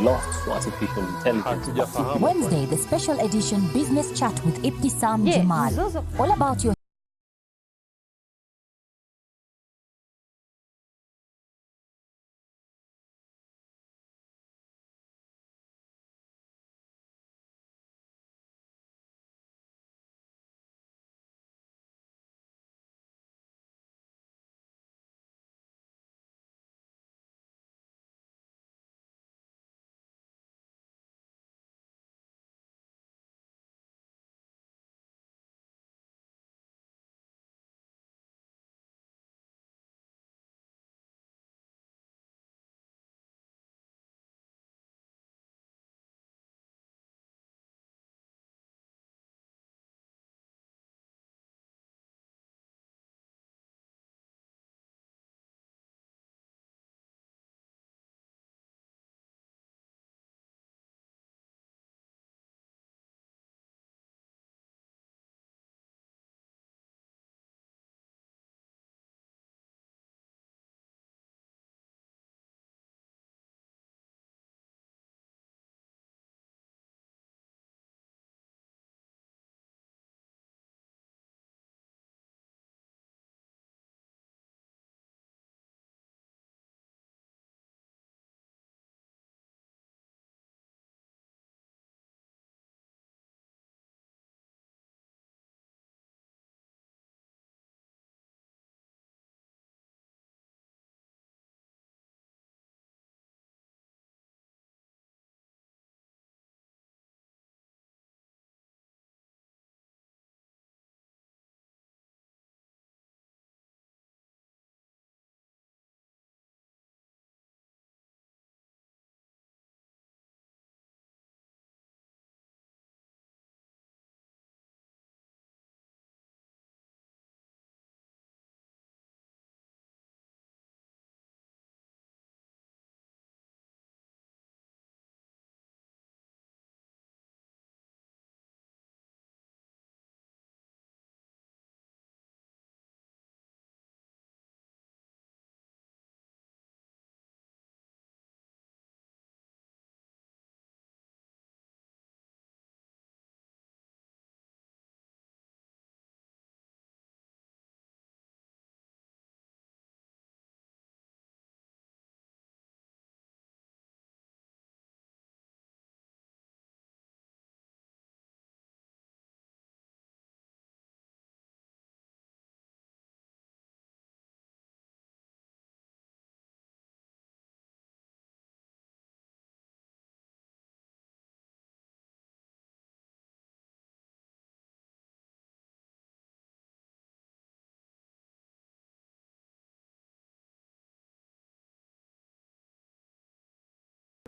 lost to artificial intelligence. Wednesday, the special edition Business Chat with Ibtisam Jamal. All about your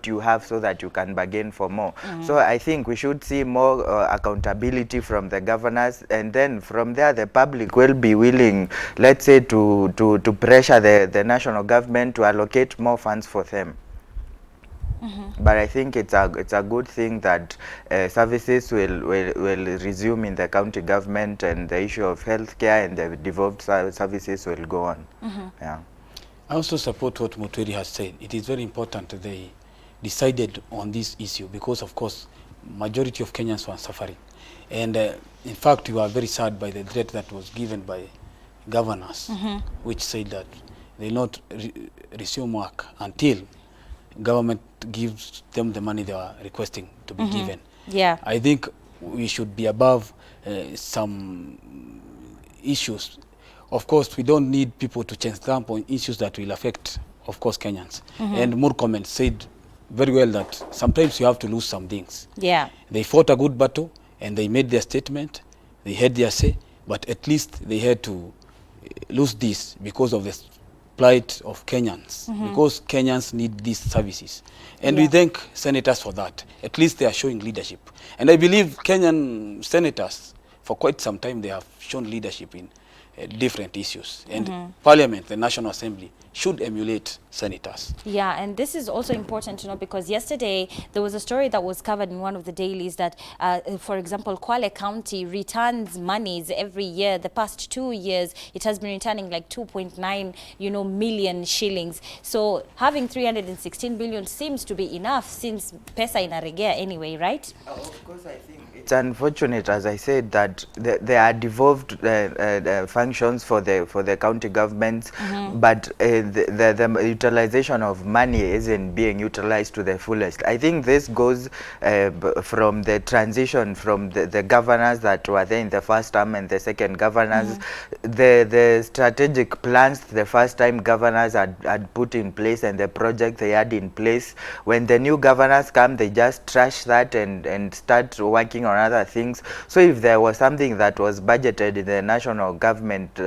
you have so that you can bargain for more. So I think we should see more accountability from the governors, and then from there the public will be willing, let's say, to pressure the national government to allocate more funds for them. But I think it's a good thing that services will resume in the county government, and the issue of healthcare and the devolved services will go on. Yeah. I also support what Mutweri has said. It is very important that they decided on this issue because, of course, majority of Kenyans were suffering. And in fact, we were very sad by the threat that was given by governors, which said that they will not resume work until government gives them the money they are requesting to be given. Yeah. I think we should be above some issues. Of course, we don't need people to change stamp on issues that will affect, of course, Kenyans. And Murkomen said very well that sometimes you have to lose some things. Yeah. They fought a good battle and they made their statement. They had their say, but at least they had to lose this because of the plight of Kenyans, because Kenyans need these services. And we thank senators for that. At least they are showing leadership. And I believe Kenyan senators, for quite some time, they have shown leadership in different issues. And Parliament, the National Assembly, should emulate senators. Yeah, and this is also important to know because yesterday there was a story that was covered in one of the dailies that, for example, Kwale County returns monies every year. The past 2 years, it has been returning like 2.9, million shillings. So having 316 billion seems to be enough since pesa inaregea anyway, right? Of course, I think it's unfortunate, as I said, that there are devolved functions for the county governments, but the utilization of money isn't being utilized to the fullest. I think this goes from the transition from the governors that were there in the first term and the second governors. The strategic plans the first time governors had put in place and the project they had in place, when the new governors come, they just trash that and start working on other things. So if there was something that was budgeted in the national government,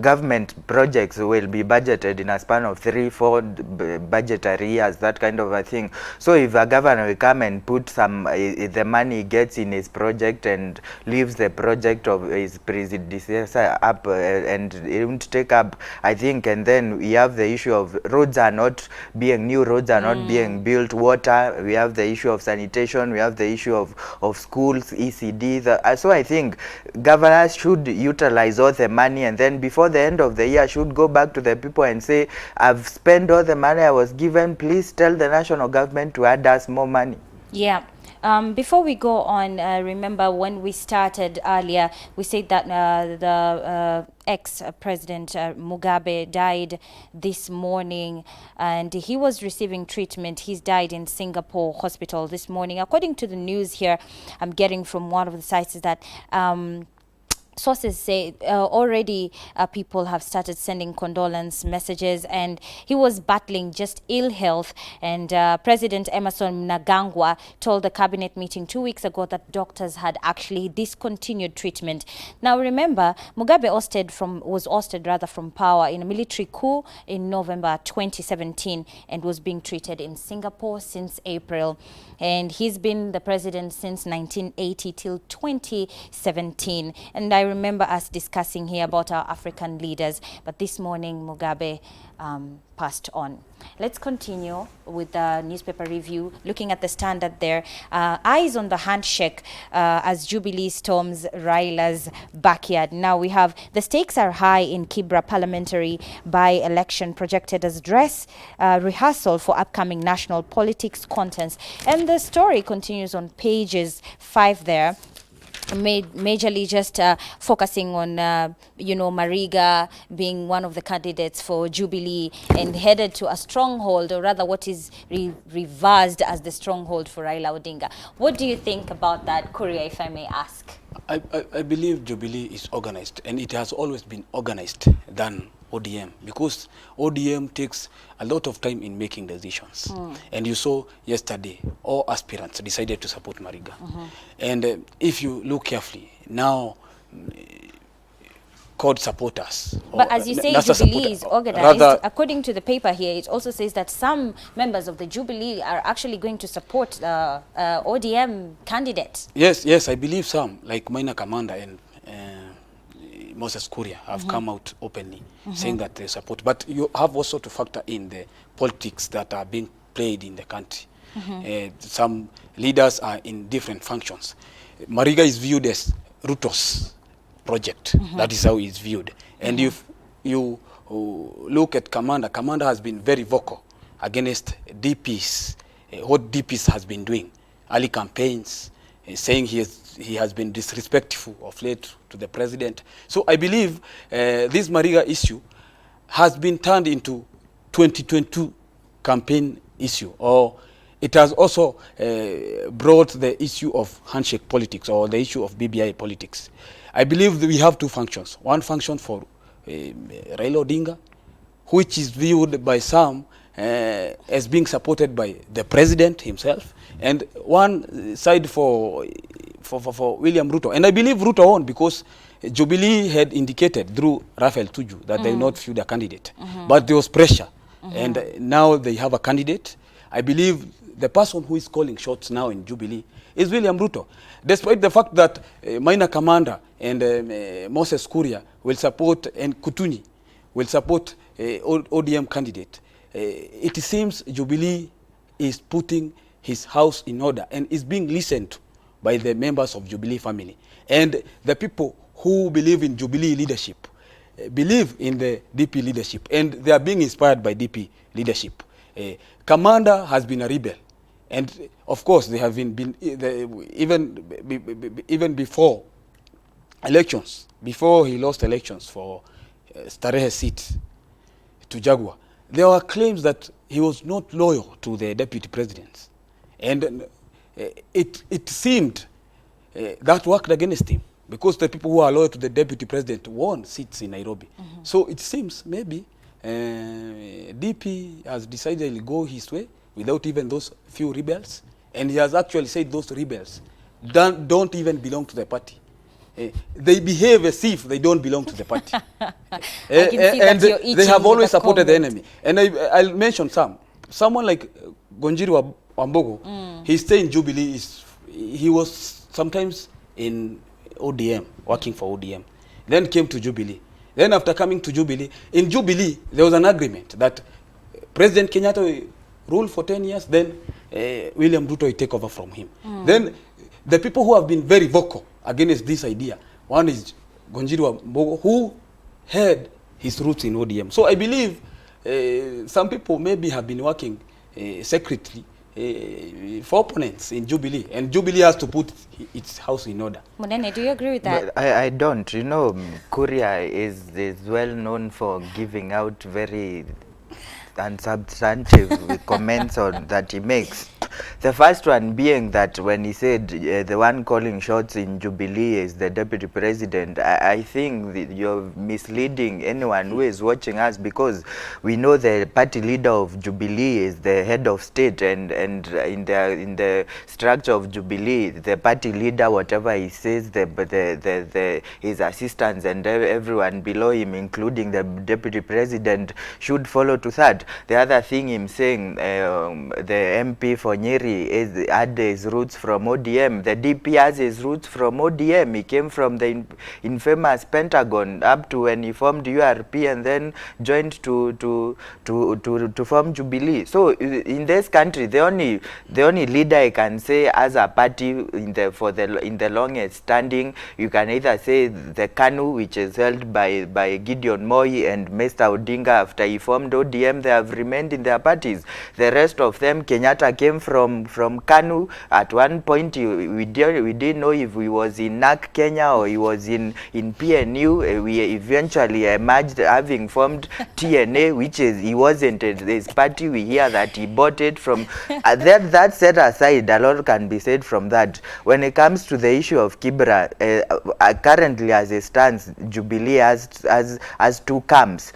government projects will be budgeted in a span of 3-4 budgetary years, that kind of a thing. So if a governor will come and put some the money he gets in his project and leaves the project of his predecessor up and it won't take up, I think, and then we have the issue of roads are not being being built, water, we have the issue of sanitation, we have the issue of schools, ECD. So I think governors should utilize all the money and then before the end of the year should go back to the people and say, I've spent all the money I was given, please tell the national government to add us more money. Yeah. Before we go on, remember when we started earlier, we said that the ex-president Mugabe died this morning and he was receiving treatment. He's died in Singapore hospital this morning. According to the news here I'm getting from one of the sites is that sources say already people have started sending condolence messages and he was battling just ill health and President Emerson Mnangagwa told the cabinet meeting 2 weeks ago that doctors had actually discontinued treatment. Now remember, Mugabe was ousted from power in a military coup in November 2017 and was being treated in Singapore since April. And he's been the president since 1980 till 2017. And I remember us discussing here about our African leaders, but this morning Mugabe passed on. Let's continue with the newspaper review, looking at the standard there. Eyes on the handshake as Jubilee storms Raila's backyard. Now we have the stakes are high in Kibra parliamentary by-election projected as dress rehearsal for upcoming national politics contents. And the story continues on pages 5 there. Majorly just focusing on, Mariga being one of the candidates for Jubilee and headed to a stronghold, or rather what is reversed as the stronghold for Raila Odinga. What do you think about that, Kuria, if I may ask? I believe Jubilee is organized, and it has always been organized than ODM, because ODM takes a lot of time in making decisions. And you saw yesterday, all aspirants decided to support Mariga. And if you look carefully, now called supporters. But as you say, Jubilee is organized. Rather, according to the paper here, it also says that some members of the Jubilee are actually going to support the ODM candidates. Yes, I believe some, like Minor Commander and Moses Kuria have come out openly saying that they support. But you have also to factor in the politics that are being played in the country. Some leaders are in different functions. Mariga is viewed as Ruto's project. That is how it's viewed. And if you look at Commander has been very vocal against DPs, what DPs has been doing, early campaigns, saying he has been disrespectful of late to the president. So I believe this Mariga issue has been turned into 2022 campaign issue, or it has also brought the issue of handshake politics or the issue of BBI politics. I believe that we have two functions. One function for Raila Odinga, which is viewed by some as being supported by the president himself, and one side for William Ruto. And I believe Ruto won because Jubilee had indicated through Raphael Tuju that they will not field a candidate. But there was pressure, and now they have a candidate. I believe the person who is calling shots now in Jubilee is William Ruto. Despite the fact that Minor Commander and Moses Kuria will support, and Kutunyi will support ODM candidate, it seems Jubilee is putting his house in order and is being listened to by the members of Jubilee family. And the people who believe in Jubilee leadership believe in the DP leadership, and they are being inspired by DP leadership. Commander has been a rebel, and of course they have been even before elections, before he lost elections for Starehe seat to Jaguar, there were claims that he was not loyal to the deputy presidents, and it seemed that worked against him, because the people who are loyal to the deputy president won seats in Nairobi. So it seems maybe DP has decided to go his way without even those few rebels, and he has actually said those rebels don't even belong to the party. They behave as if they don't belong to the party. And they have always supported the enemy. And I'll mention someone like Gonjiri Wambogo. He stayed in Jubilee. He was sometimes in ODM, working for ODM, then came to Jubilee. Then after coming to Jubilee, in Jubilee, there was an agreement that President Kenyatta will rule for 10 years, then William Ruto will take over from him. Then the people who have been very vocal against this idea, one is Gonjiri Wambogo, who had his roots in ODM. So I believe some people maybe have been working secretly for opponents in Jubilee, and Jubilee has to put its house in order. Munene, do you agree with that? But I don't. You know, Kuria is well known for giving out very unsubstantive comments on that he makes. The first one being that when he said the one calling shots in Jubilee is the deputy president, I think you're misleading anyone who is watching us, because we know the party leader of Jubilee is the head of state, and in the structure of Jubilee, the party leader, whatever he says, his assistants and everyone below him, including the deputy president, should follow to that. The other thing him saying the MP for Nyeri had his roots from ODM. The DP has his roots from ODM. He came from the infamous Pentagon up to when he formed URP and then joined to form Jubilee. So in this country, the only leader I can say as a party in the longest standing, you can either say the KANU, which is held by Gideon Moi and Mr. Odinga. After he formed ODM, they have remained in their parties. The rest of them, Kenyatta came from KANU. At one point, we didn't know if he was in NAC Kenya or he was in PNU. We eventually emerged having formed TNA, which is, he wasn't his party. We hear that he bought it from. That set aside, a lot can be said from that. When it comes to the issue of Kibra, currently as it stands, Jubilee has two camps.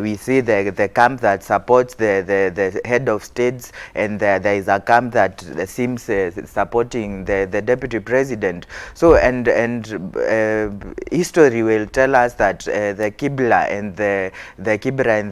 We see the camp that supports the head of states, and there is a camp that seems supporting the deputy president. So and history will tell us that the Kibra and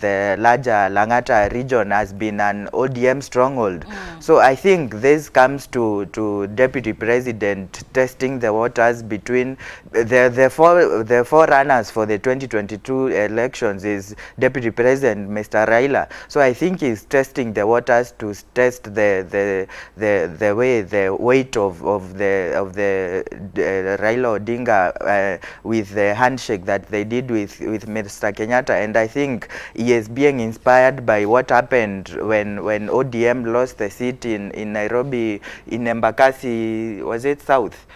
the larger Langata region has been an ODM stronghold. So I think this comes to deputy president testing the waters between the four runners for the 2022 elections is deputy president Mr. Raila. So I think he's testing the waters to test the weight of the Raila Odinga with the handshake that they did with Mr. Kenyatta, and I think he is being inspired by what happened when ODM lost the seat in Nairobi, in Embakasi, was it South?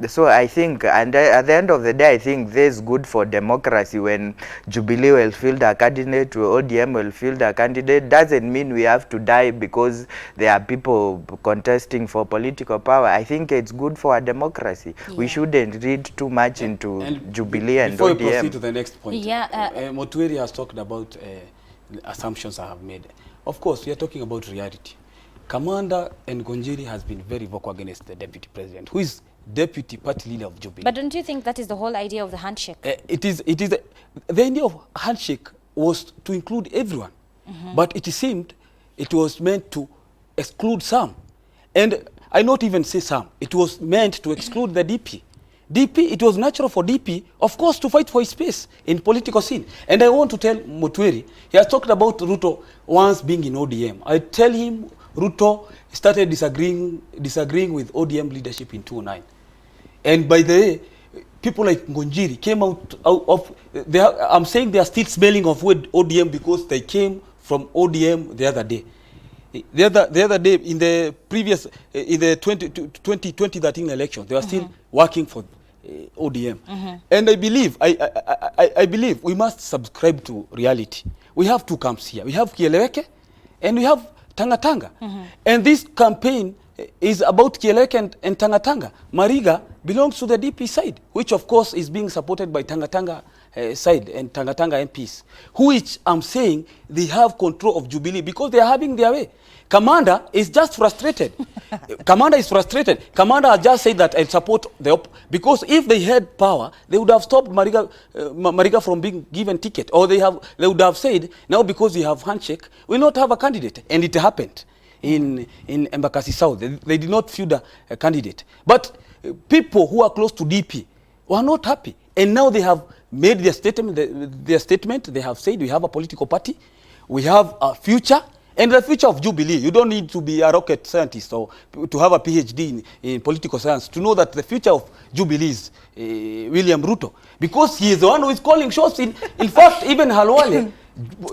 So I think, and at the end of the day, I think this is good for democracy. When Jubilee will field a candidate, ODM will field a candidate, doesn't mean we have to die because there are people contesting for political power. I think it's good for a democracy. We shouldn't read too much into Jubilee and before ODM. Before we proceed to the next point, Motweri has talked about assumptions I have made. Of course, we are talking about reality. Commander and Gonjiri has been very vocal against the deputy president, who is deputy party leader of Jubilee. But don't you think that is the whole idea of the handshake? The idea of handshake was to include everyone, but it seemed it was meant to exclude some. And I not even say some. It was meant to exclude the DP. DP, it was natural for DP, of course, to fight for his space in political scene. And I want to tell Mutweri, he has talked about Ruto once being in ODM. I tell him Ruto started disagreeing with ODM leadership in 2009. And by the way, people like Ngonjiri came out of, I'm saying they are still smelling of ODM because they came from ODM the other day. The other day in the previous, in the 2013 election, they were still working for ODM. And I believe we must subscribe to reality. We have two camps here. We have Kieleweke and we have Tanga. And this campaign is about Kieleweke and Tanga. Mariga belongs to the DP side, which of course is being supported by Tanga side and Tanga MPs, which I'm saying they have control of Jubilee because they are having their way. Commander is just frustrated. Commander is frustrated. Commander has just said that I support the because if they had power, they would have stopped Mariga from being given ticket, or they would have said now because we have handshake, we not have a candidate, and it happened in Embakasi South. They did not field a candidate, but people who are close to DP were not happy, and now they have made their statement. They have said we have a political party, we have a future. And the future of Jubilee, you don't need to be a rocket scientist or to have a PhD in political science to know that the future of Jubilee is William Ruto. Because he is the one who is calling shots. In fact, even Halwale.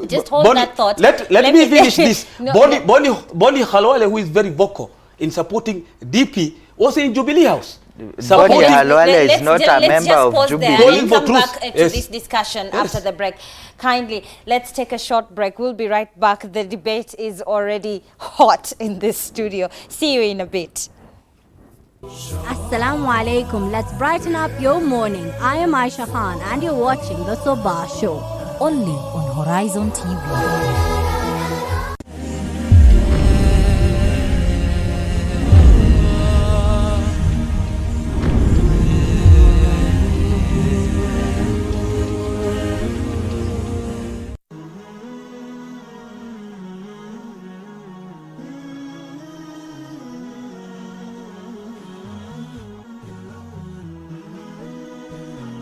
Just hold that thought. Let me finish this. No, Boni Halwale, who is very vocal in supporting DP, was in Jubilee House. Boni Halwale is not a member of Jubilee. We'll come back to this discussion after the break. Kindly, let's take a short break. We'll be right back. The debate is already hot in this studio. See you in a bit. Assalamu alaikum. Let's brighten up your morning. I am Aisha Khan and you're watching the Sabah Show. Only on Horizon TV.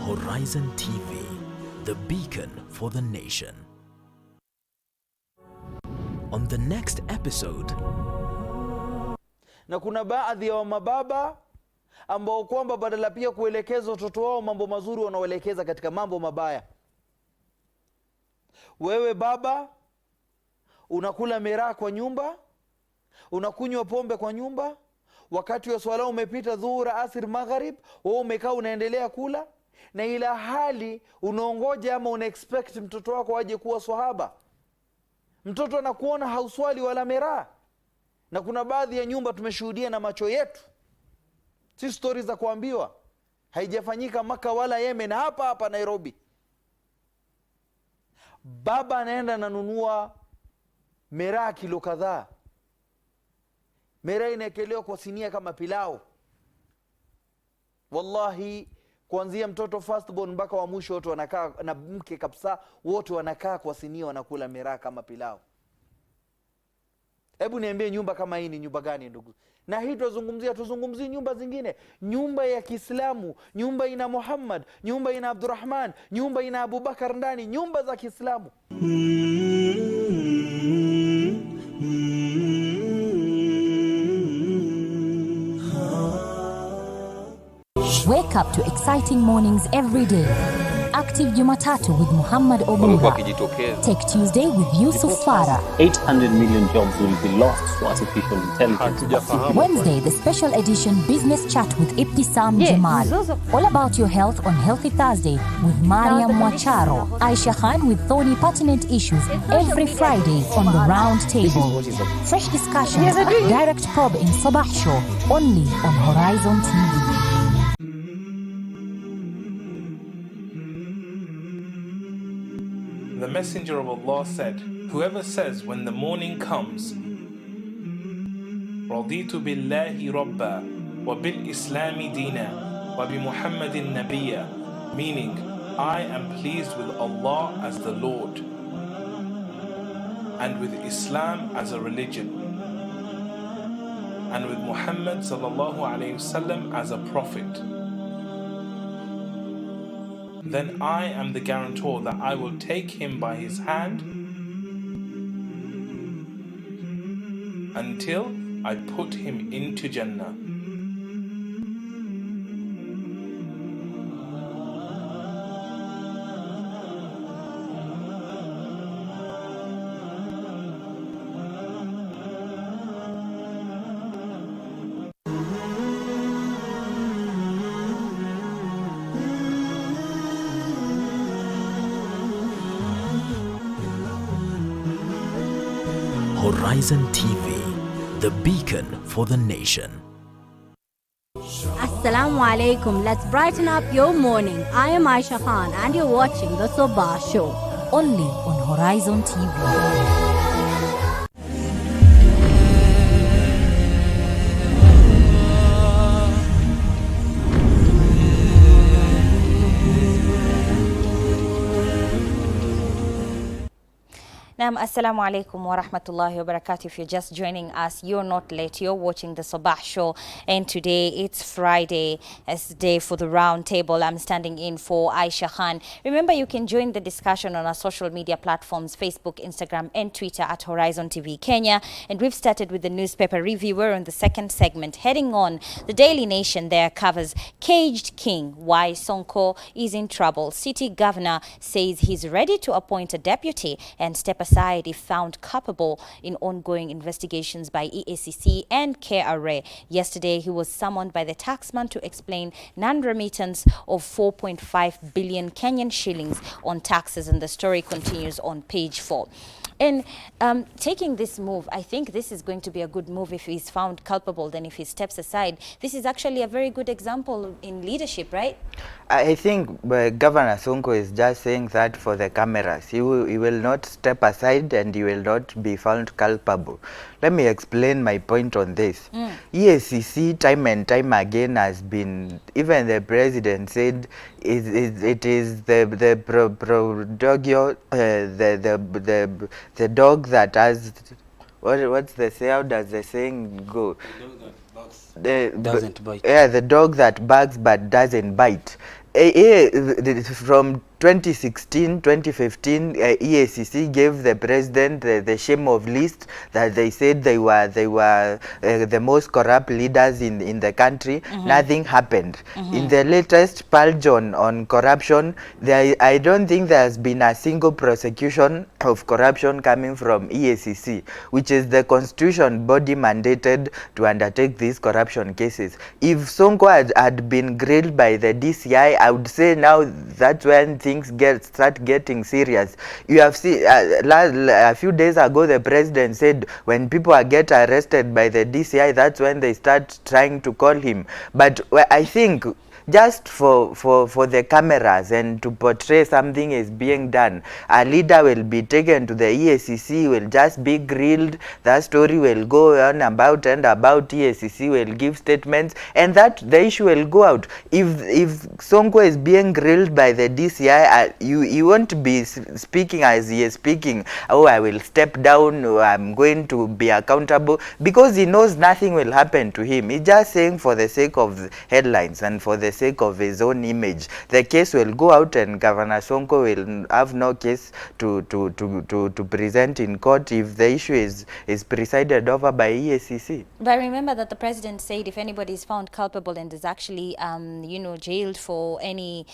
Horizon TV, the beacon for the nation. On the next episode. Na kuna baadhi ya mababa ambao kwamba badala pia kuelekeza watoto wao mambo mazuri wanaoelekeza katika mambo mabaya. Wewe baba unakula miraa kwa nyumba, unakunywa pombe kwa nyumba, wakati wa swala umepita dhuhuri, asr, magharib, wewe umekaa unaendelea kula. Na ila hali unaongoja ama una-expect mtoto wako aje kuwa swahaba. Mtoto anakuona hauswali wala miraa. Na kuna baadhi ya nyumba tumeshuhudia na macho yetu. Si stories za kuambiwa. Haijafanyika Maka wala Yemen, hapa Nairobi. Baba anaenda nanunua miraa kilo kadhaa. Miraa inaekelewa kwa sinia kama pilau. Wallahi, kuanzia mtoto firstborn mpaka wa mwisho wote wanakaa, na mke kabisa, wote wanakaa kwa sinia wanakula miraa kama pilau. Hebu niambie nyumba kama hii ni nyumba gani ndugu? Na hii tuzungumzia nyumba zingine. Nyumba ya Kiislamu, nyumba ina Muhammad, nyumba ina Abdurrahman, nyumba ina Abubakar ndani, nyumba za Kiislamu. Wake up to exciting mornings every day. Active Jumatatu with Muhammad Obura. Take Tuesday with Yusuf Farah. 800 million jobs will be lost to artificial intelligence. Wednesday, the special edition Business Chat with Ibtisam Jamal. All about your health on Healthy Thursday with Mariam Mwacharo. Aisha Khan with thorny pertinent issues every Friday on the round table. Fresh discussions, direct probe in Sabah Show, only on Horizon TV. The Messenger of Allah said, whoever says when the morning comes, رَضِيتُ بِاللَّهِ رَبًّا وَبِالْإِسْلَامِ دِينًا وَبِمُحَمَّدٍ نَبِيًّا, meaning, I am pleased with Allah as the Lord and with Islam as a religion and with Muhammad sallallahu alayhi wasallam as a prophet. Then I am the guarantor that I will take him by his hand until I put him into Jannah. Horizon TV, the beacon for the nation. Assalamu alaikum. Let's brighten up your morning. I am Aisha Khan and you're watching the Sabah Show. Only on Horizon TV. Assalamu alaikum wa rahmatullahi wa barakatuh. If you're just joining us, you're not late. You're watching the Sabah Show, and today it's Friday. It's the day for the round table. I'm standing in for Aisha Khan. Remember, you can join the discussion on our social media platforms, Facebook, Instagram, and Twitter at Horizontv Kenya. And we've started with the newspaper review. We're on the second segment. Heading on, the Daily Nation there covers Caged King, why Sonko is in trouble. City Governor says he's ready to appoint a deputy and step aside if found culpable in ongoing investigations by EACC and KRA. Yesterday, he was summoned by the taxman to explain non-remittance of 4.5 billion Kenyan shillings on taxes, and the story continues on page 4. And taking this move, I think this is going to be a good move if he's found culpable. Then if he steps aside, this is actually a very good example in leadership, right? I think Governor Sonko is just saying that for the cameras. He will not step aside and he will not be found culpable. Let me explain my point on this. EACC time and time again has been, even the president said it is the dog that has, what's the say, how does the saying go? Doesn't bite. Yeah, the dog that barks but doesn't bite. From 2016, 2015, EACC gave the president the shame of list that they said they were the most corrupt leaders in the country. Nothing happened. In the latest purge on corruption, I don't think there has been a single prosecution of corruption coming from EACC, which is the constitution body mandated to undertake these corruption cases. If Sonko had been grilled by the DCI, I would say now that's when things start getting serious. You have seen a few days ago the president said when people get arrested by the DCI, that's when they start trying to call him. But I think just for the cameras and to portray something is being done, a leader will be taken to the EACC, will just be grilled, that story will go on about and about, EACC will give statements, and that the issue will go out. If Sonko is being grilled by the DCI, you won't be speaking as he is speaking, oh, I will step down, or I'm going to be accountable, because he knows nothing will happen to him. He's just saying for the sake of the headlines and for the sake of his own image. The case will go out and Governor Sonko will have no case to present in court if the issue is presided over by EACC. But remember that the president said if anybody is found culpable and is actually, jailed for any,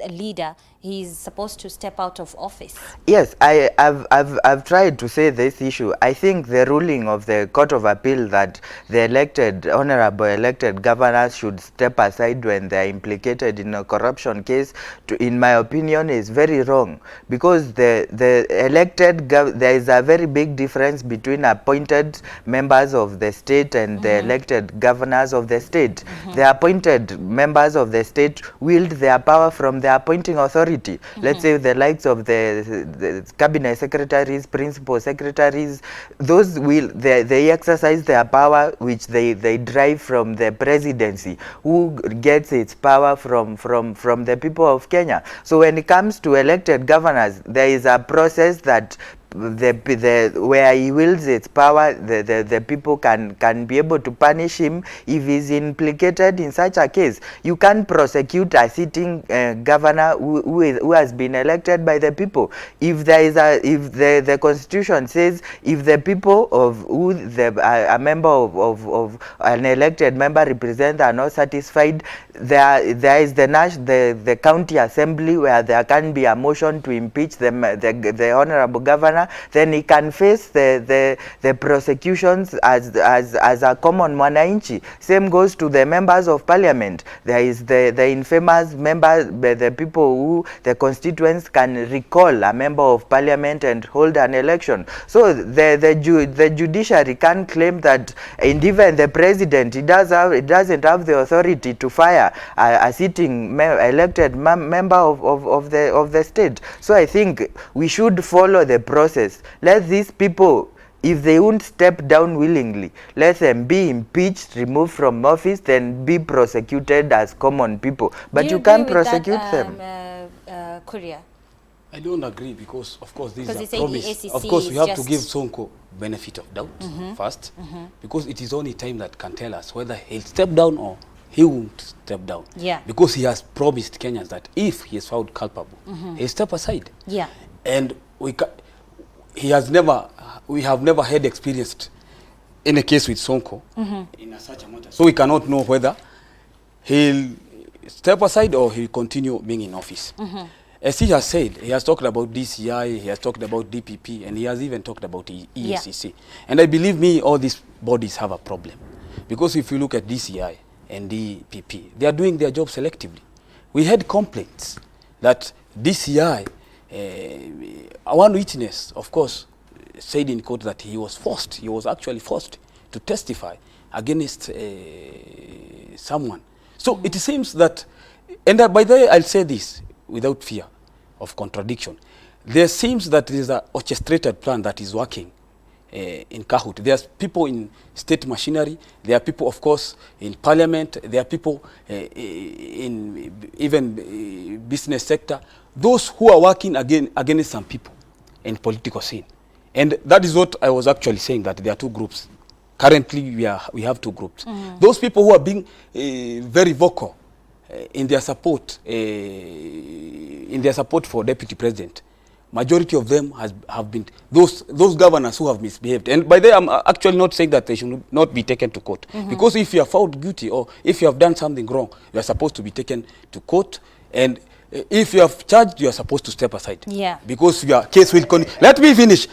leader, he's supposed to step out of office. Yes, I've tried to say this issue. I think the ruling of the Court of Appeal that the honorable elected governors should step aside when they are implicated in a corruption case, in my opinion, is very wrong, because the elected, there is a very big difference between appointed members of the state and the elected governors of the state. The appointed members of the state wield their power from the appointing authority. Let's say the likes of the cabinet secretaries, principal secretaries, those they exercise their power which they drive from the presidency, who gets its power from the people of Kenya. So when it comes to elected governors, there is a process that where he wields its power, the people can be able to punish him if he's implicated in such a case. You can't prosecute a sitting governor who has been elected by the people. If there is if the constitution says if the people of who a member of an elected member represent are not satisfied, there is the county assembly where there can be a motion to impeach the honorable governor, then he can face the prosecutions as a common mwananchi. Same goes to the members of parliament. There is the infamous member, the people who the constituents can recall a member of parliament and hold an election. So the judiciary can claim that, and even the president, it doesn't have the authority to fire a sitting elected member of the state. So I think we should follow the process. Let these people, if they won't step down willingly, let them be impeached, removed from office, then be prosecuted as common people. But you can't prosecute them. Korea? I don't agree, because of course this is a promise. Of course we have to give Sonko benefit of doubt first, because it is only time that can tell us whether he'll step down or he won't step down. Yeah. Because he has promised Kenyans that if he is found culpable, he'll step aside. Yeah. And we have never had experienced in a case with Sonko in such a matter. So we cannot know whether he'll step aside or he'll continue being in office. As he has said, he has talked about DCI, he has talked about DPP, and he has even talked about EACC. And I believe me, all these bodies have a problem. Because if you look at DCI and DPP, they are doing their job selectively. We had complaints that DCI, one witness, of course, said in court that he was actually forced to testify against someone. So it seems that, and by the way, I'll say this without fear of contradiction, there seems that there is an orchestrated plan that is working in Kahoot. There's people in state machinery, there are people, of course, in parliament, there are people in even business sector, those who are working against some people in political scene. And that is what I was actually saying, that there are two groups. Currently, we have two groups. Those people who are being very vocal in their support for deputy president, majority of them have been those governors who have misbehaved. And by that, I'm actually not saying that they should not be taken to court. Because if you are found guilty or if you have done something wrong, you are supposed to be taken to court. And if you have charged, you are supposed to step aside. Yeah. Because your case will continue. Let me finish.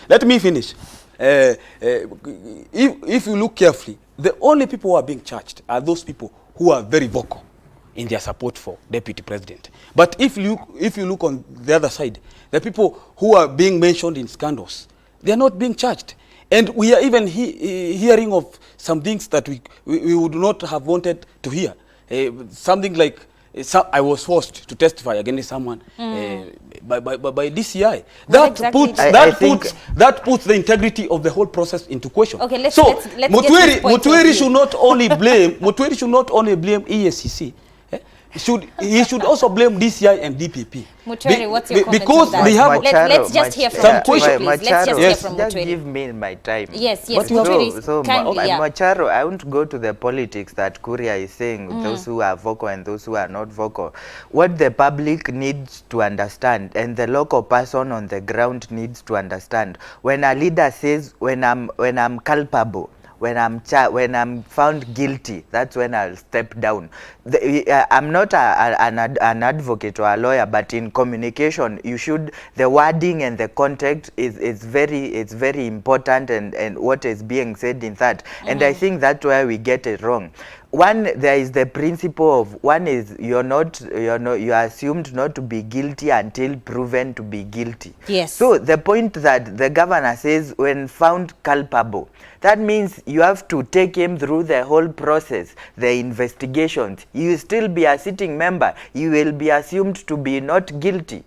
If you look carefully, the only people who are being charged are those people who are very vocal in their support for deputy president. But if you look on the other side, the people who are being mentioned in scandals, they are not being charged. And we are even hearing of some things that we would not have wanted to hear. Something like, I was forced to testify against someone by DCI. That puts the integrity of the whole process into question. Okay, let's Mutwiri should not only blame EACC. He should also blame DCI and DPP. Mutwiri, what's your comment because on that? they have Let's just hear from Mutwiri, please. Let's just hear from Just Mutwiri. give me my time. Yes, Macharo, I won't go to the politics that Kuria is saying, those who are vocal and those who are not vocal. What the public needs to understand, and the local person on the ground needs to understand, when a leader says, when I'm culpable, when I'm found guilty, that's when I'll step down. I'm not an advocate or a lawyer, but in communication, the wording and the context is very important, and what is being said in that. And I think that's where we get it wrong. One, there is the principle of, one is you are assumed not to be guilty until proven to be guilty. Yes. So the point that the governor says, when found culpable, that means you have to take him through the whole process, the investigations. You will still be a sitting member. You will be assumed to be not guilty,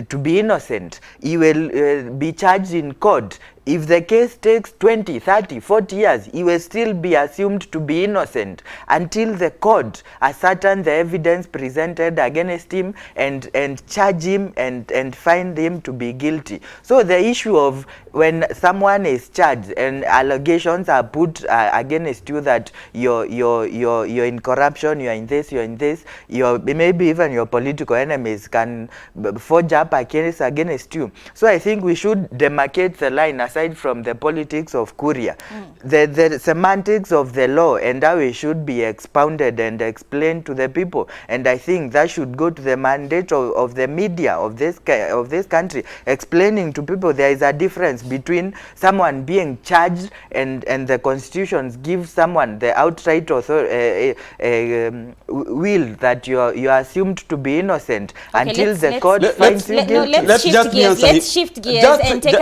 to be innocent. You will be charged in court. If the case takes 20, 30, 40 years, he will still be assumed to be innocent until the court ascertain the evidence presented against him and charge him and find him to be guilty. So the issue of when someone is charged and allegations are put against you that you're in corruption, you're in this, maybe even your political enemies can forge up a case against you. So I think we should demarcate the line aside from the politics of Kuria. The semantics of the law and how it should be expounded and explained to the people. And I think that should go to the mandate of the media of this country, explaining to people there is a difference between someone being charged and the constitutions give someone the outright will that you are assumed to be innocent until the court finds you guilty. Let's shift gears and take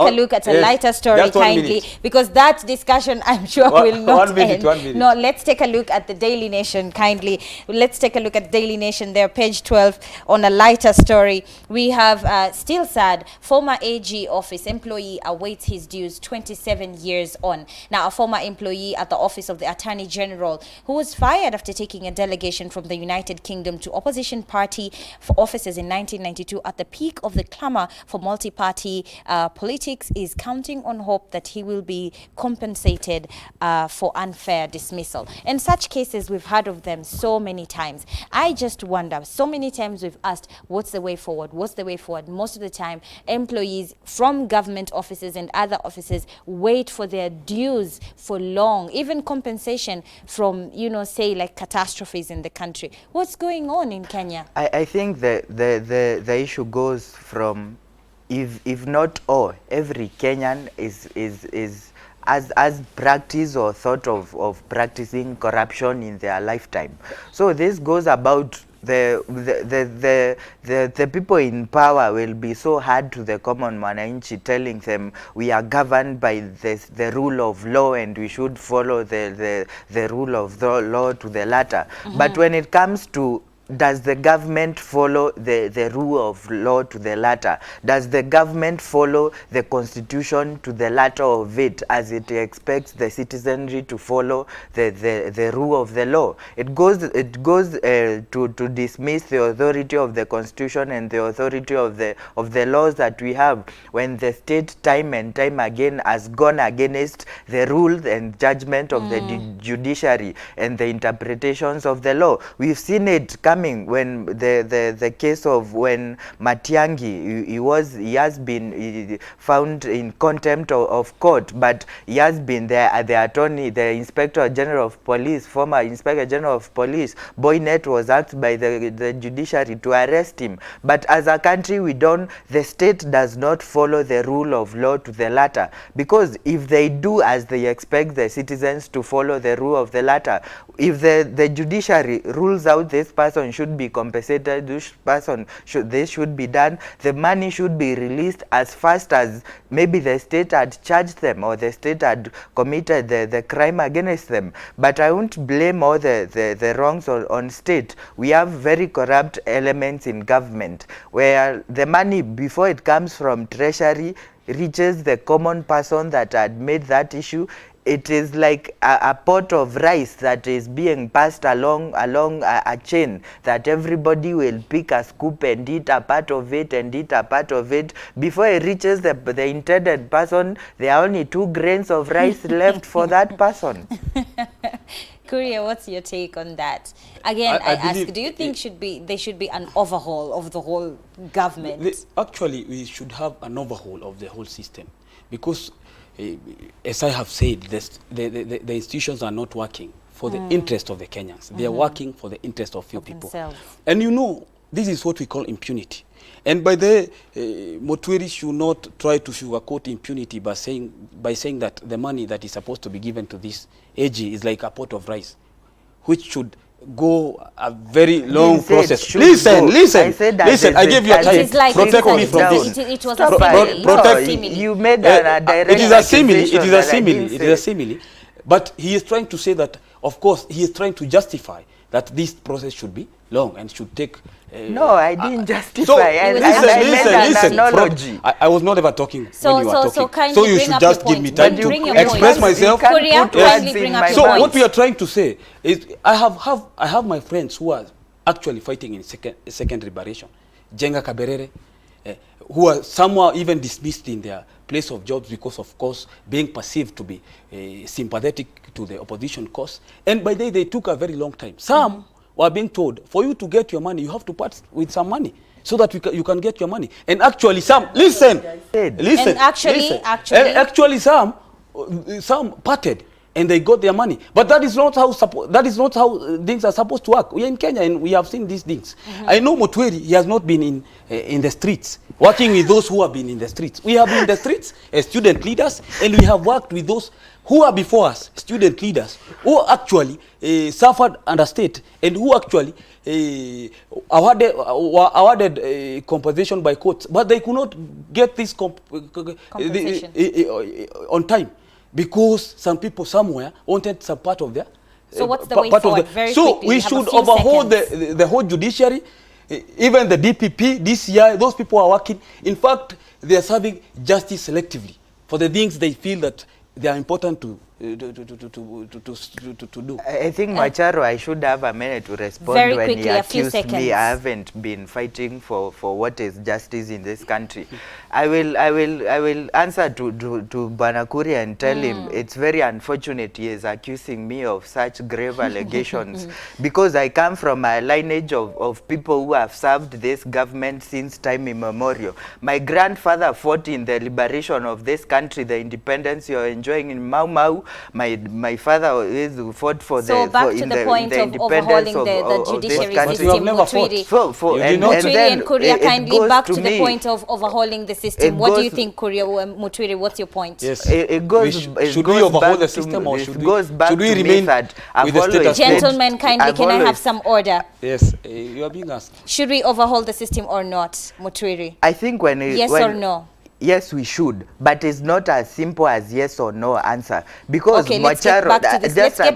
a look at a lighter story kindly, because that discussion I'm sure will not end. No, let's take a look at the Daily Nation kindly. Let's take a look at Daily Nation there, page 12, on a lighter story. We have still sad, former AG office employee awaits his dues 27 years on. Now, a former employee at the office of the Attorney General who was fired after taking a delegation from the United Kingdom to opposition party for offices in 1992 at the peak of the clamor for multi-party politics is counting on hope that he will be compensated for unfair dismissal. And such cases, we've heard of them so many times. I just wonder, so many times we've asked, what's the way forward? What's the way forward? Most of the time, employees from government offices and other offices wait for their dues for long, even compensation from, say like catastrophes in the country. What's going on in Kenya? I think the issue goes from, if not all, every Kenyan is as practice or thought of practicing corruption in their lifetime. So this goes about the people in power will be so hard to the common mwananchi, telling them we are governed by the rule of law and we should follow the rule of the law to the latter. But when it comes to, does the government follow the rule of law to the latter? Does the government follow the constitution to the latter of it, as it expects the citizenry to follow the rule of the law? It goes to dismiss the authority of the constitution and the authority of the laws that we have, when the state time and time again has gone against the rules and judgment of the judiciary and the interpretations of the law. We've seen it coming when the case of when Matiang'i, he has been found in contempt of court, but he has been the attorney, the Inspector General of Police, former Inspector General of Police, Boynet, was asked by the judiciary to arrest him. But as a country, the state does not follow the rule of law to the latter, because if they do as they expect the citizens to follow the rule of the latter, if the judiciary rules out this person should be compensated, this should be done, the money should be released as fast as maybe the state had charged them or the state had committed the crime against them. But I won't blame all the wrongs on state. We have very corrupt elements in government where the money, before it comes from treasury, reaches the common person that had made that issue. It is like a pot of rice that is being passed along a chain, that everybody will pick a scoop and eat a part of it and eat a part of it. Before it reaches the intended person, there are only 2 grains of rice left for that person. Kuria, what's your take on that? Again, I ask, do you think there should be an overhaul of the whole government? Actually, we should have an overhaul of the whole system, because as I have said, the institutions are not working for the interest of the Kenyans. They are working for the interest of few people. Themselves. And this is what we call impunity. And by the Mutwiri should not try to sugarcoat impunity by saying that the money that is supposed to be given to this AG is like a pot of rice, which should go a very long process. Listen. I gave you a time. Protect me from this. It was a simile. You made a direct. It is a simile. But he is trying to say that, of course, he is trying to justify that this process should be long and should take... No, I didn't justify. So, I listen. Analogy. I was not ever talking so, when you were so talking. So you should just give me time to express myself. Korea, kindly bring up your So point. what we are trying to say is I have my friends who are actually fighting in second liberation. Jenga Kaberere, who are somewhat even dismissed in their place of jobs because of course being perceived to be sympathetic to the opposition cause. And by they took a very long time. Some were being told, for you to get your money, you have to part with some money so that you can get your money. And actually some, listen, and actually some parted and they got their money. But that is not how things are supposed to work. We are in Kenya and we have seen these things. I know Mutweri, he has not been in the streets, working with those who have been in the streets. We have been in the streets as student leaders, and we have worked with those who are before us, student leaders, who actually suffered under state and who actually awarded compensation by courts, but they could not get this compensation on time because some people somewhere wanted some part of their... So what's the way forward? Very so quickly, we should overhaul the whole judiciary, even the DPP, DCI, those people are working. In fact, they are serving justice selectively for the things they feel that they are important to do. I think Macharo, I should have a minute to respond very when quickly, he accused a few me. I haven't been fighting for what is justice in this country. I will answer to Banakuri and tell him it's very unfortunate he is accusing me of such grave allegations because I come from a lineage of people who have served this government since time immemorial. My grandfather fought in the liberation of this country, the independence you're enjoying in Mau Mau. My father is fought for the point of overhauling the judiciary system. Mutwiri and Kuria, kindly back to the point of overhauling the system. What do you think, Kuria? Mutwiri, what's your point? Yes. Should we overhaul the system or should we remain with the status quo? Gentlemen, kindly, can I have some order? Yes, you are being asked. Should we overhaul the system or not, Mutwiri? I think yes or no? Yes, we should, but it's not as simple as yes or no answer because okay, let's get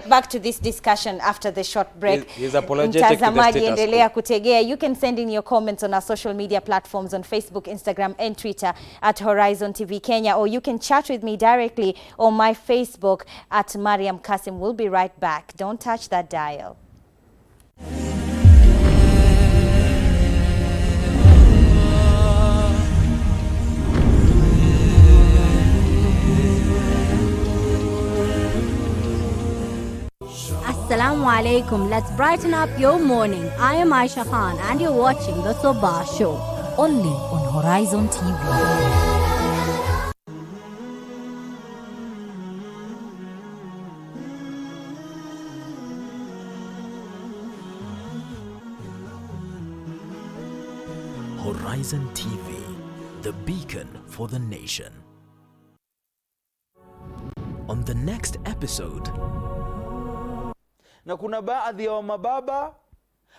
back to this discussion after the short break. He's apologetic to the status quo. You can send in your comments on our social media platforms on Facebook, Instagram and Twitter at Horizontv Kenya, or you can chat with me directly on my Facebook at Mariam Kasim. We'll be right back. Don't touch that dial. Assalamu alaikum. Let's brighten up your morning. I am Aisha Khan and you're watching the Sabah Show. Only on Horizon TV. Horizon TV, the beacon for the nation. On the next episode... Na kuna baadhi ya mababa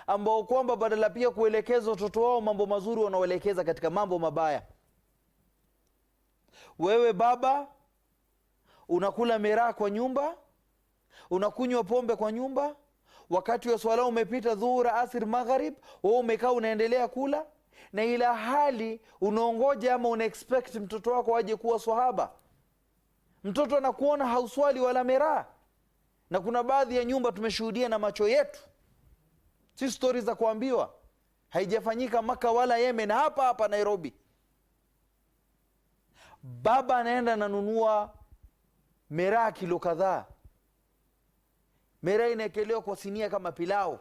ambao kwamba badala pia kuelekeza watoto wao mambo mazuri wanaoelekeza katika mambo mabaya. Wewe baba unakula miraa kwa nyumba, unakunywa pombe kwa nyumba, wakati wa swala umepita dhuhuri, asir, magharib, wewe umekaa unaendelea kula, na ila hali unaongoja ama unaexpect mtoto wako aje kuwa swahaba. Mtoto anakuona hauswali wala miraa. Na kuna baadhi ya nyumba tumeshuhudia na macho yetu, si stories za kuambiwa, haijafanyika Maka wala Yemen, hapa hapa Nairobi. Baba anaenda ananunua miraa kilo kadhaa, miraa inaekelewa kwa sinia kama pilau.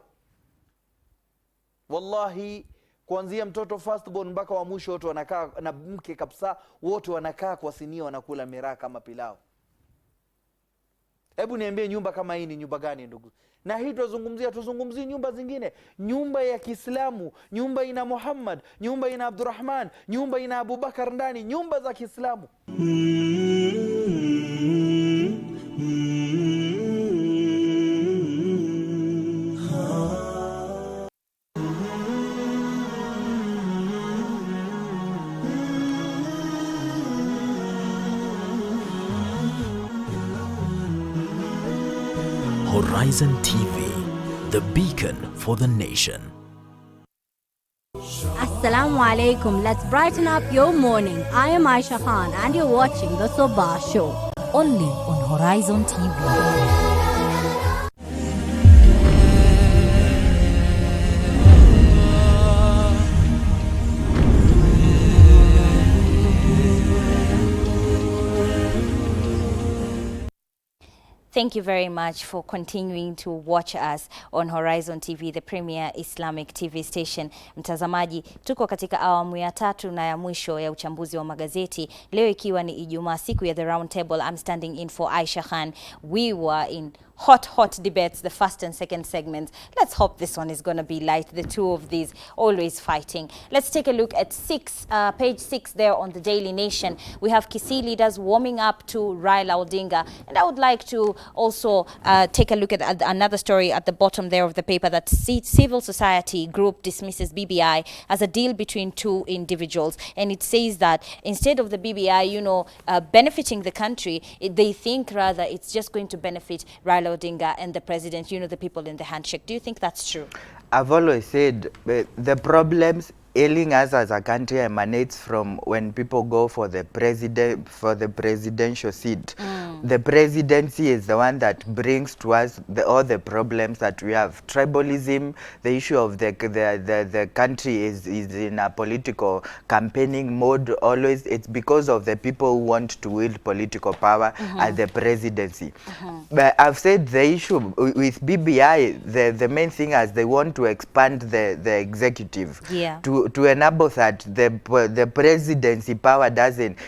Wallahi, kuanzia mtoto firstborn mpaka wa mwisho wote wanakaa, na mke kabisa, wote wanakaa kwa sinia wanakula miraa kama pilau. Hebu niambie nyumba kama hii ni nyumba gani ndugu? Na hii tuzungumzie nyumba zingine. Nyumba ya Kiislamu, nyumba ina Muhammad, nyumba ina Abdurrahman, nyumba ina Abubakar ndani, nyumba za Kiislamu. Horizon TV, the beacon for the nation. Assalamu alaikum. Let's brighten up your morning. I am Aisha Khan and you're watching the Sabah Show. Only on Horizon TV. Thank you very much for continuing to watch us on Horizon TV, the premier Islamic TV station. Mtazamaji, tuko katika awamu ya tatu na ya mwisho ya uchambuzi wa magazeti. Leo ikiwa ni Ijumaa, siku ya the round table. I'm standing in for Aisha Khan. We were in hot debates, the first and second segments. Let's hope this one is going to be light. The two of these always fighting. Let's take a look at page 6 there on the Daily Nation. We have Kisii leaders warming up to Raila Odinga. And I would like to also take a look at another story at the bottom there of the paper, that civil society group dismisses BBI as a deal between two individuals. And it says that instead of the BBI, benefiting the country, they think rather it's just going to benefit Raila Odinga and the president, the people in the handshake. Do you think that's true? I've always said the problems ailing us as a country emanates from when people go for the presidential seat. The presidency is the one that brings to us all the problems that we have. Tribalism, the issue of the country is in a political campaigning mode always. It's because of the people who want to wield political power at the presidency. But I've said the issue with BBI, the main thing is they want to expand the executive to enable that the presidency power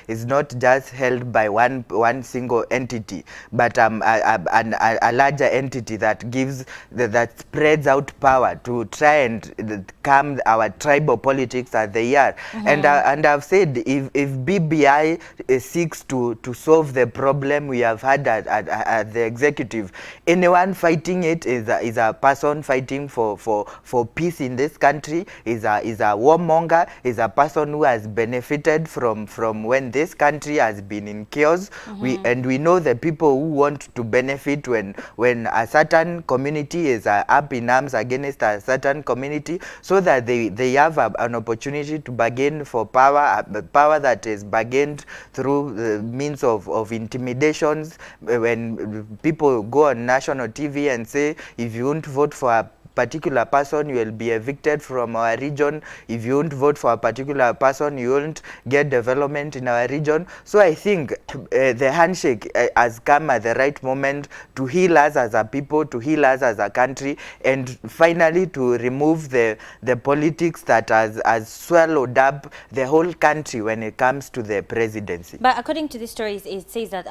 is not just held by one single entity, but a larger entity that gives that spreads out power to try and calm our tribal politics as they are. And I've said if BBI seeks to solve the problem we have had at the executive, anyone fighting it is a person fighting for peace in this country, is a warmonger, is a person who has benefited from when this country has been in chaos. We know the people who want to benefit when a certain community is up in arms against a certain community, so that they have an opportunity to bargain for power, power that is bargained through the means of intimidations. When people go on national TV and say, if you won't vote for a particular person, you will be evicted from our region. If you won't vote for a particular person, you won't get development in our region. So I think the handshake has come at the right moment to heal us as a people, to heal us as a country, and finally to remove the politics that has swallowed up the whole country when it comes to the presidency. But according to the stories, it says that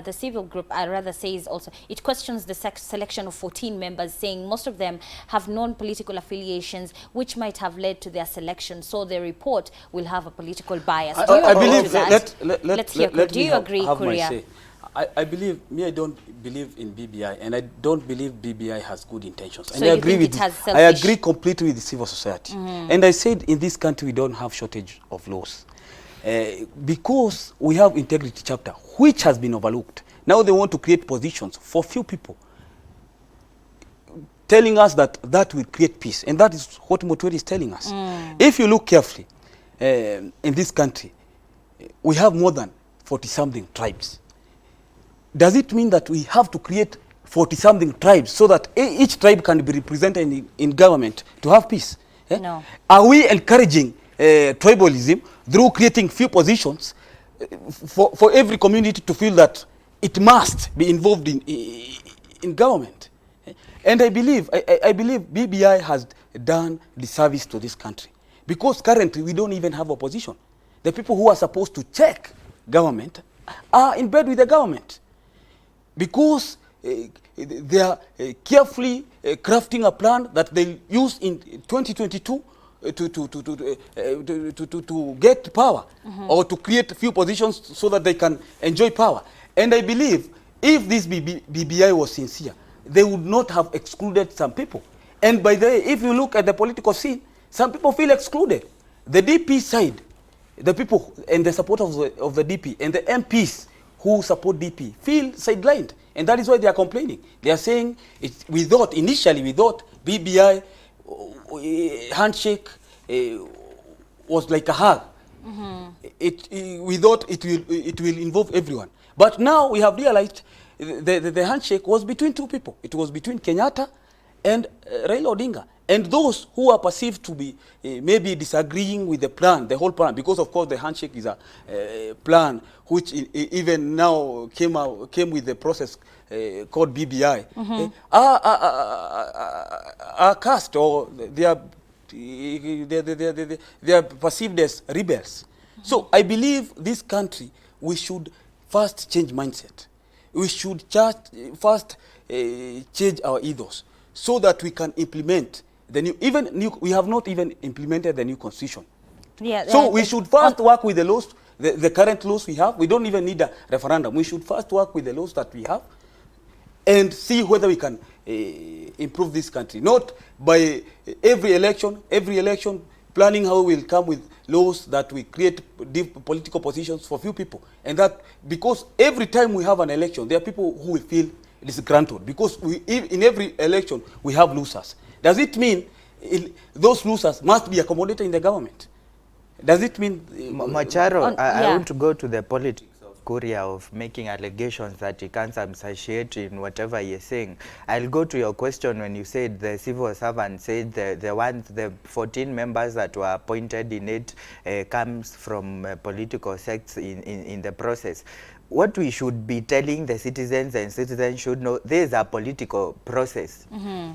the civil group, rather says also, it questions the selection of 14 members, saying most of them have non-political affiliations, which might have led to their selection. So the report will have a political bias. Do you agree to that? Let's hear. Do you agree, Korea? I believe, I don't believe in BBI, and I don't believe BBI has good intentions. So and I agree with I agree completely with the civil society. And I said in this country we don't have shortage of laws. Because we have integrity chapter, which has been overlooked. Now they want to create positions for few people, telling us that will create peace. And that is what Mutweri is telling us. If you look carefully, in this country, we have more than 40-something tribes. Does it mean that we have to create 40-something tribes so that each tribe can be represented in government to have peace? No. Are we encouraging tribalism through creating few positions for every community to feel that it must be involved in government? And I believe BBI has done the service to this country, because currently we don't even have opposition. The people who are supposed to check government are in bed with the government, because they are carefully crafting a plan that they use in 2022 to get power, or to create a few positions so that they can enjoy power. And I believe if this BBI was sincere, they would not have excluded some people. And by the way, if you look at the political scene, some people feel excluded. The DP side, the people and the supporters of the DP and the MPs who support DP feel sidelined. And that is why they are complaining. They are saying, initially we thought BBI handshake was like a hug. We thought it will involve everyone. But now we have realized the handshake was between two people. It was between Kenyatta and Raila Odinga. And those who are perceived to be maybe disagreeing with the plan, the whole plan, because of course the handshake is a plan which even now came with the process called BBI, are cast, or they are perceived as rebels. So I believe this country, we should first change mindset. We should just first change our ethos so that we can implement the new, we have not even implemented the new constitution. Yeah. So we should first work with the laws, the current laws we have. We don't even need a referendum. We should first work with the laws that we have and see whether we can improve this country. Not by every election planning how we will come with laws that we create political positions for few people. And that because every time we have an election, there are people who will feel disgruntled because in every election we have losers. Does it mean those losers must be accommodated in the government? Does it mean... Macharo, I want to go to the politics of Kuria of making allegations that he can't substantiate in whatever you're saying. I'll go to your question when you said the civil servant said the 14 members that were appointed in it comes from political sects in the process. What we should be telling the citizens, and citizens should know, there is a political process.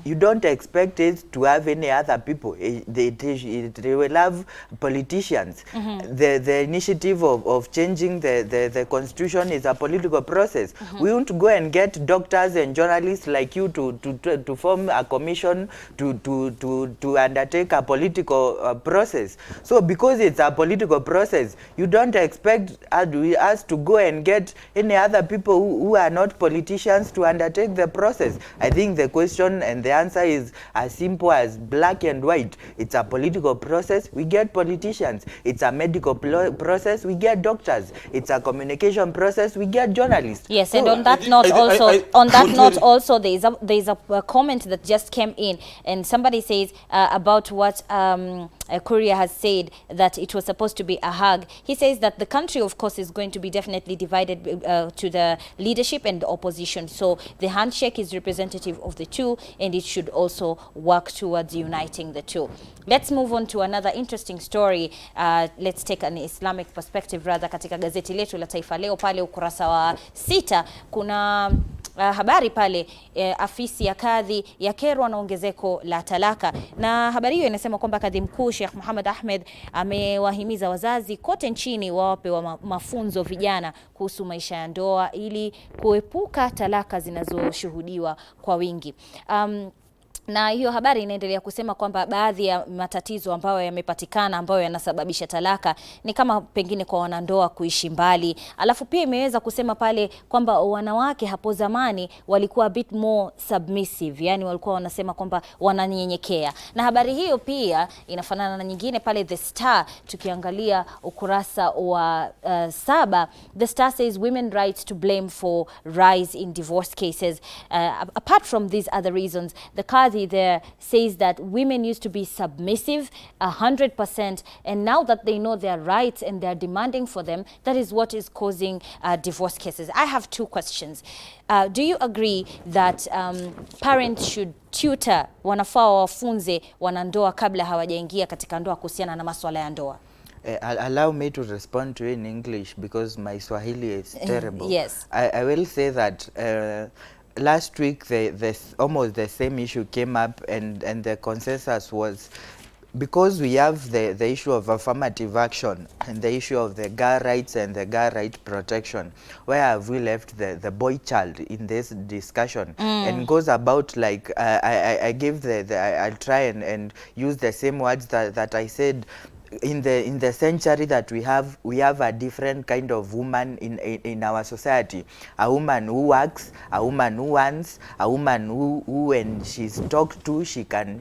You don't expect it to have any other people. They will have politicians. The initiative of changing the constitution is a political process. We won't go and get doctors and journalists like you to form a commission to undertake a political process. So because it's a political process, you don't expect us to go and get any other people who are not politicians to undertake the process. I think the question and the answer is as simple as black and white. It's a political process, we get politicians. It's a medical process, we get doctors. It's a communication process, we get journalists. Yes, so, and on that note also, there is a comment that just came in, and somebody says about what Kuria has said, that it was supposed to be a hug. He says that the country, of course, is going to be definitely divided to the leadership and the opposition. So the handshake is representative of the two, and it should also work towards uniting the two. Let's move on to another interesting story. Let's take an Islamic perspective rather. Katika gazeti letu la Taifa Leo pale ukurasa wa 6 kuna habari pale afisi ya kadhi yakerwa na ongezeko la talaka, na habari hiyo inasema kwamba kadhi mkuu Sheikh Muhammad Ahmed amewahimiza wazazi kote nchini wawape mafunzo vijana kuhusu maisha ya ndoa ili kuepuka talaka zinazoshuhudiwa kwa wingi. Na hiyo habari inaendelea kusema kwamba baadhi ya matatizo ambayo yamepatikana ambayo yanasababisha talaka ni kama pengine kwa wanandoa kuishi mbali. Alafu pia imeweza kusema pale kwamba wanawake hapo zamani walikuwa a bit more submissive, yani walikuwa wanasema kwamba wananyenyekea. Na habari hiyo pia inafanana na nyingine pale The Star, tukiangalia ukurasa wa 7. The Star says women rights to blame for rise in divorce cases. Apart from these other reasons, the Qadhi there says that women used to be submissive 100%, and now that they know their rights and they're demanding for them, that is what is causing divorce cases. I have two questions. Do you agree that parents should tutor, wanafaa wafunze wanandoa kabla hawajaingia katika ndoa kuhusiana na masuala ya ndoa? Allow me to respond to you in English because my Swahili is terrible. Yes. I will say that last week almost the same issue came up, and the consensus was, because we have the issue of affirmative action and the issue of the girl rights and the girl right protection, where have we left the boy child in this discussion? And goes about like I give I'll try and use the same words that I said. In the century that we have a different kind of woman in our society. A woman who works, a woman who wants, a woman who when she's talked to, she can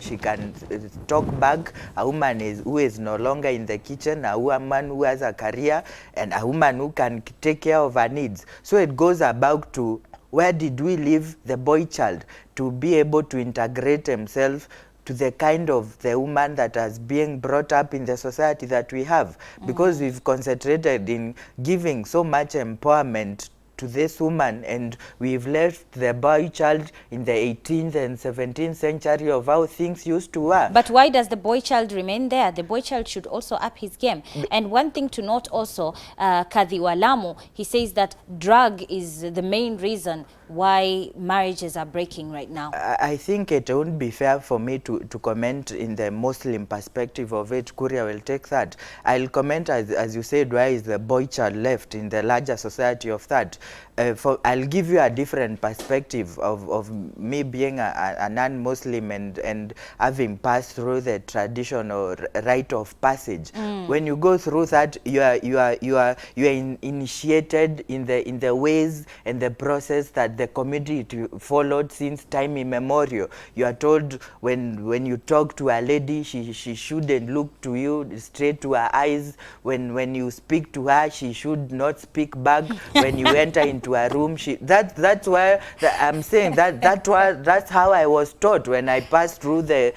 talk back, a woman who is no longer in the kitchen, a woman who has a career, and a woman who can take care of her needs. So it goes about to where did we leave the boy child to be able to integrate himself the kind of the woman that has been brought up in the society that we have, because we've concentrated in giving so much empowerment to this woman, and we've left the boy child in the 18th and 17th century of how things used to work. But why does the boy child remain there? The boy child should also up his game. And one thing to note also, Kadhi Walamu, he says that drug is the main reason why marriages are breaking right now. I think it wouldn't be fair for me to comment in the Muslim perspective of it. Kuria will take that. I'll comment, as you said, why is the boy child left in the larger society of that. I'll give you a different perspective of me being a non-Muslim and having passed through the traditional rite of passage. When you go through that, you are initiated in the ways and the process that the community followed since time immemorial. You are told when you talk to a lady, she shouldn't look to you straight to her eyes. When you speak to her, she should not speak back. When you enter into a room, that's why I'm saying that's how I was taught when I passed through the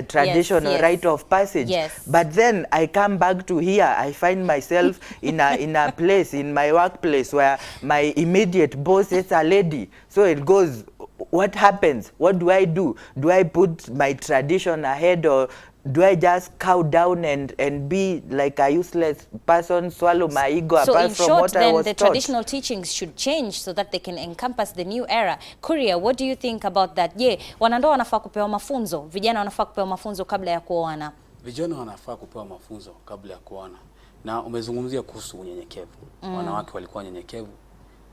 traditional rite of passage. But then I come back to here, I find myself in a place, in my workplace, where my immediate boss is a lady. So it goes, what happens? What do I do? Do I put my tradition ahead, or do I just cow down and be like a useless person, swallow my ego apart from what I was taught? So in short, then the traditional teachings should change so that they can encompass the new era. Kuria, what do you think about that? Wanandoa wanafaa kupewa mafunzo, vijana wanafaa kupewa mafunzo kabla ya kuoana. Vijana wanafaa kupewa mafunzo kabla ya kuoana. Na umezungumzia kuhusu unyenyekevu. Wanawake walikuwa nyenyekevu,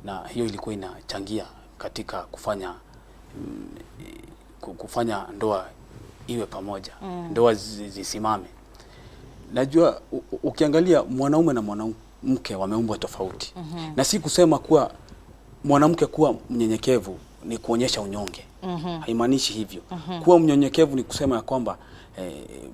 na hiyo ilikuwa inachangia katika kufanya ndoa iwe pamoja, ndoa zisimame. Najua ukiangalia mwanaume na mwanamke wameumbwa tofauti. Na si kusema kuwa mwanamke kuwa mnyenyekevu ni kuonyesha unyonge. Haimaanishi hivyo. Kuwa mnyenyekevu ni kusema ya kwamba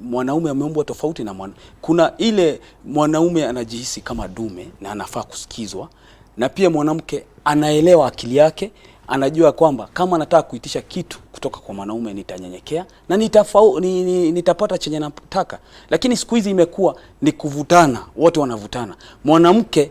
mwanaume ameumbwa tofauti na kuna ile mwanaume anajihisi kama dume na anafaa kusikizwa, na pia mwanamke anaelewa akili yake, anajua kwamba kama nataka kuitisha kitu kutoka kwa mwanaume nitanyenyekea na nitapata chenye nataka. Lakini siku hizi imekuwa ni kuvutana, wote wanavutana. Mwanamke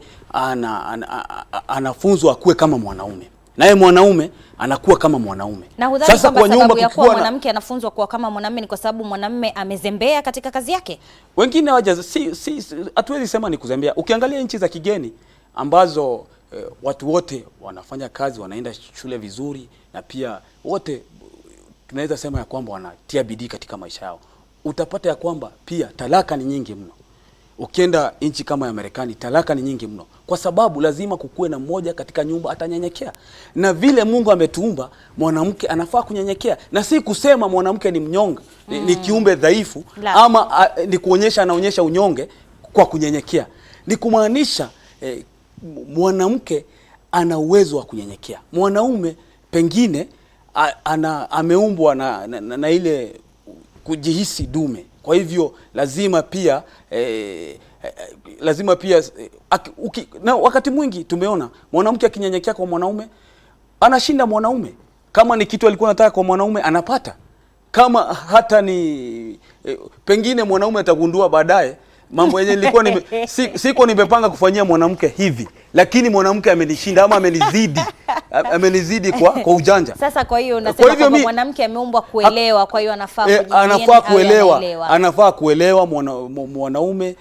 anafunzwa akuwe kama mwanaume, naye mwanaume anakuwa kama mwanaume. Na sasa kwa nyumba ya kuwa mwanamke anafunzwa kuwa kama mwanamume ni kwa sababu mwanamume amezembea katika kazi yake. Wengine hatuwezi sema ni kuzembea. Ukiangalia nchi za kigeni ambazo watu wote wanafanya kazi, wanaenda shule vizuri, na pia wote tunaweza sema ya kwamba wanatia bidii katika maisha yao, utapata ya kwamba pia talaka ni nyingi mno. Ukienda nchi kama ya Marekani, talaka ni nyingi mno, kwa sababu lazima kukue na mmoja katika nyumba atanyenyekea. Na vile Mungu ametuumba, mwanamke anafaa kunyenyekea, na si kusema mwanamke ni mnyonge, ni kiumbe dhaifu, ama ni kuonyesha anaonyesha unyonge kwa kunyenyekea. Ni kumaanisha mwanamke ana uwezo wa kunyenyekea. Mwanaume pengine ameumbwa na ile kujihisi dume. Kwa hivyo lazima pia na wakati mwingi tumeona mwanamke akinyenyekea kwa mwanaume anashinda mwanaume. Kama ni kitu alikuwa anataka kwa mwanaume anapata. Kama hata ni pengine mwanaume atagundua baadaye mambo yenye nilikuwa siko nimepanga kufanyia mwanamke hivi, lakini mwanamke amenishinda ama amenizidi kwa ujanja. Sasa kwa hiyo unasema kwamba mwanamke ameumbwa kuelewa, kwa hiyo anafaa kuelewa mwanaume,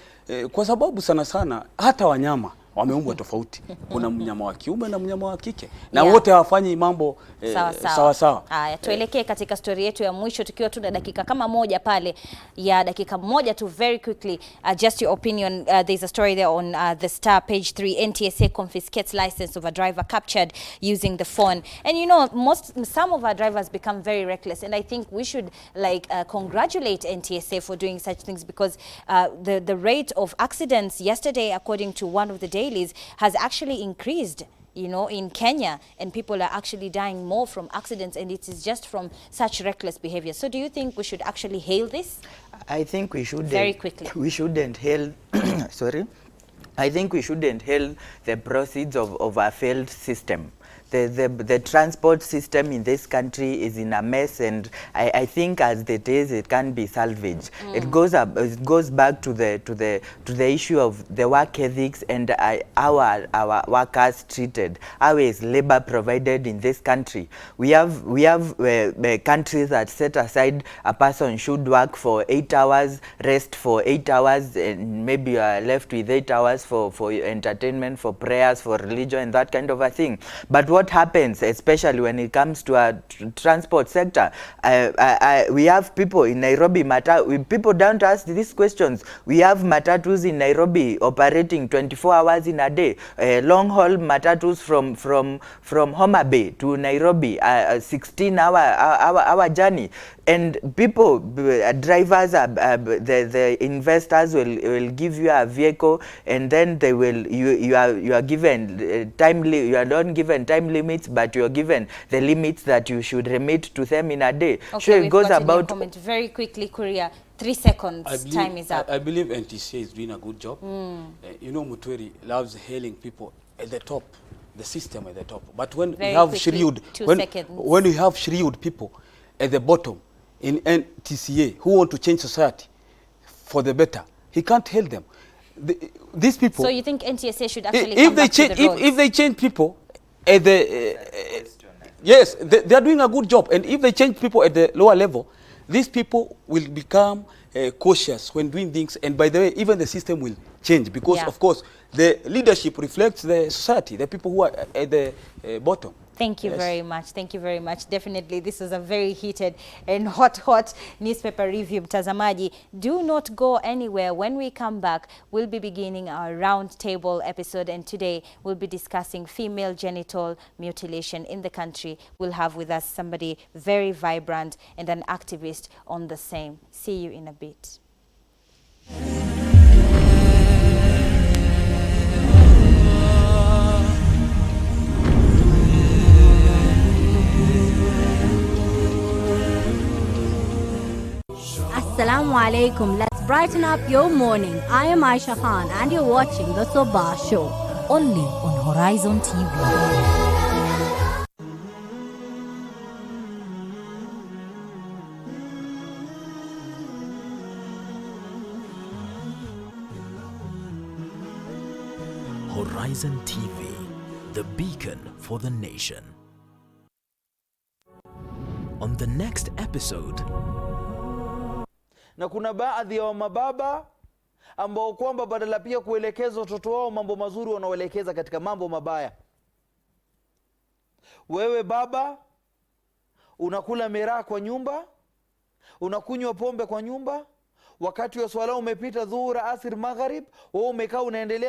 kwa sababu sana hata wanyama wameumbwa tofauti. Kuna mnyama wa kiume na mnyama wa kike, na wote hawafanyi mambo sawa. Haya, tuelekee katika story yetu ya mwisho tukiwa tuna dakika kama moja pale, ya dakika moja tu, very quickly, just your opinion. There's a story there on the Star page 3. NTSA confiscates license of a driver captured using the phone. And you know, some of our drivers become very reckless, and I think we should congratulate NTSA for doing such things, because the rate of accidents yesterday, according to one of the dailies, has actually increased, you know, in Kenya, and people are actually dying more from accidents, and it is just from such reckless behavior. So do you think we should actually hail this? I think we should. Very quickly. We shouldn't hail sorry. I think we shouldn't hail the proceeds of a failed system. the transport system in this country is in a mess, and I think as it is, it can be salvaged. It goes back to the issue of the work ethics and how our workers treated. How is labor provided in this country? We have countries that set aside a person should work for 8 hours, rest for 8 hours, and maybe you are left with 8 hours for entertainment, for prayers, for religion, and that kind of a thing. But what happens, especially when it comes to our transport sector, we have people in Nairobi, people don't ask these questions. We have matatus in Nairobi operating 24 hours in a day, long haul matatus from Homa Bay to Nairobi, a 16-hour journey. And people, drivers, the investors will give you a vehicle, and then they will you are given you are not given time limits, but you are given the limits that you should remit to them in a day. Okay, so it goes about comment very quickly, Kuria. 3 seconds. Time is up. I believe NTCA is doing a good job. You know, Mutweri loves hailing people at the top, the system at the top. But when we have when we have shrewd people at the bottom in NTCA who want to change society for the better, he can't hail them. These people. So you think NTSA should actually come back to the roads? If they change people at the yes, they are doing a good job. And if they change people at the lower level, these people will become cautious when doing things. And by the way, even the system will change because, of course, the leadership reflects the society, the people who are at the bottom. Thank you very much. Thank you very much. Definitely, this was a very heated and hot newspaper review. Mtazamaji, do not go anywhere. When we come back, we'll be beginning our roundtable episode, and today we'll be discussing female genital mutilation in the country. We'll have with us somebody very vibrant and an activist on the same. See you in a bit. Assalamu alaikum. Let's brighten up your morning. I am Aisha Khan and you're watching the Sabah Show. Only on Horizon TV. Horizon TV, the beacon for the nation. On the next episode. Na kuna baadhi ya mababa ambao kwamba badala pia kuelekeza watoto wao mambo mazuri wanaoelekeza katika mambo mabaya. Wewe baba unakula miraa kwa nyumba, unakunywa pombe kwa nyumba, wakati wa swala umepita dhuhuri, asr, magharib, wewe umekaa unaendelea